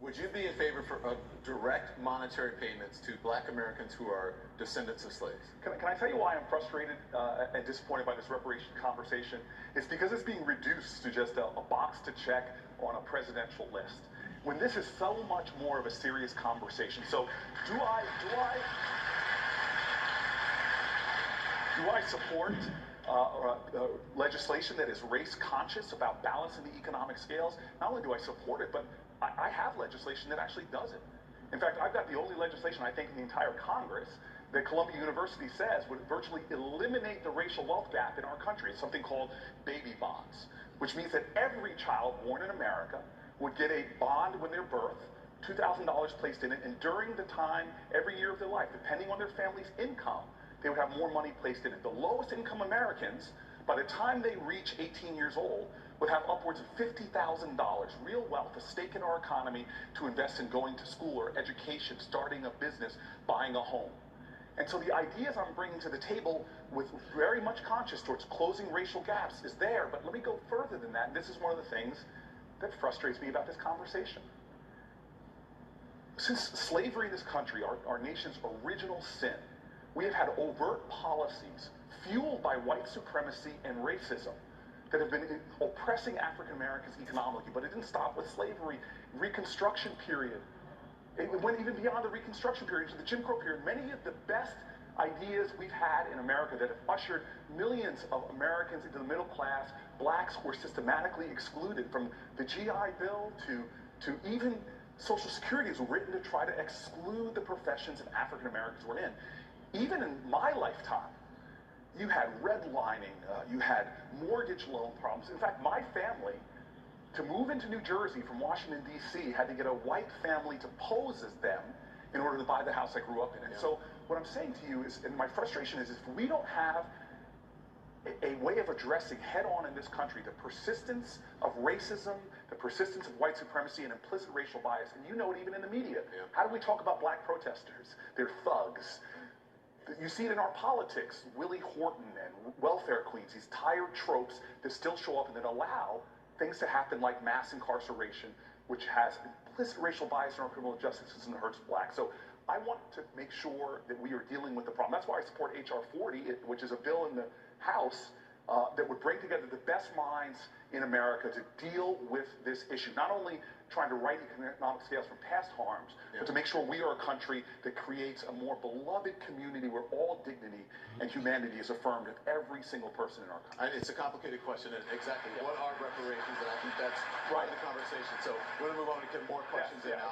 Would you be in favor of direct monetary payments to black Americans who are descendants of slaves? Can I tell you why I'm frustrated and disappointed by this reparation conversation? It's because it's being reduced to just a box to check on a presidential list, when this is so much more of a serious conversation. So do I support legislation that is race conscious about balancing the economic scales? Not only do I support it, but I have legislation that actually does it. In fact, I've got the only legislation, I think, in the entire Congress that Columbia University says would virtually eliminate the racial wealth gap in our country. It's something called baby bonds, which means that every child born in America would get a bond when they're birthed, $2,000 placed in it, and during the time, every year of their life, depending on their family's income, they would have more money placed in it. The lowest income Americans, by the time they reach 18 years old, would have upwards of $50,000, real wealth, a stake in our economy to invest in going to school or education, starting a business, buying a home. And so the ideas I'm bringing to the table with very much conscious towards closing racial gaps is there, but let me go further than that, and this is one of the things that frustrates me about this conversation. Since slavery in this country, our nation's original sin, we have had overt policies fueled by white supremacy and racism that have been oppressing African Americans economically, but it didn't stop with slavery. Reconstruction period, it went even beyond the Reconstruction period to the Jim Crow period. Many of the best ideas we've had in America that have ushered millions of Americans into the middle class, blacks were systematically excluded, from the GI Bill to even Social Security is written to try to exclude the professions that African Americans were in. Even in my lifetime, you had redlining, you had mortgage loan problems. In fact, my family, to move into New Jersey from Washington, D.C., had to get a white family to pose as them in order to buy the house I grew up in. And so what I'm saying to you is, and my frustration is if we don't have a way of addressing head-on in this country the persistence of racism, the persistence of white supremacy and implicit racial bias, and you know it even in the media. How do we talk about black protesters? They're thugs. You see it in our politics, Willie Horton and welfare queens, these tired tropes that still show up and that allow things to happen like mass incarceration, which has implicit racial bias in our criminal justice system that hurts blacks. So I want to make sure that we are dealing with the problem. That's why I support H.R. 40, which is a bill in the House that would bring together the best minds in America to deal with this issue. Not only trying to right economic scales from past harms, but to make sure we are a country that creates a more beloved community where all dignity and humanity is affirmed of every single person in our country. It's a complicated question, and exactly what are reparations, and I think that's right in the conversation. So we're going to move on to get more questions in now.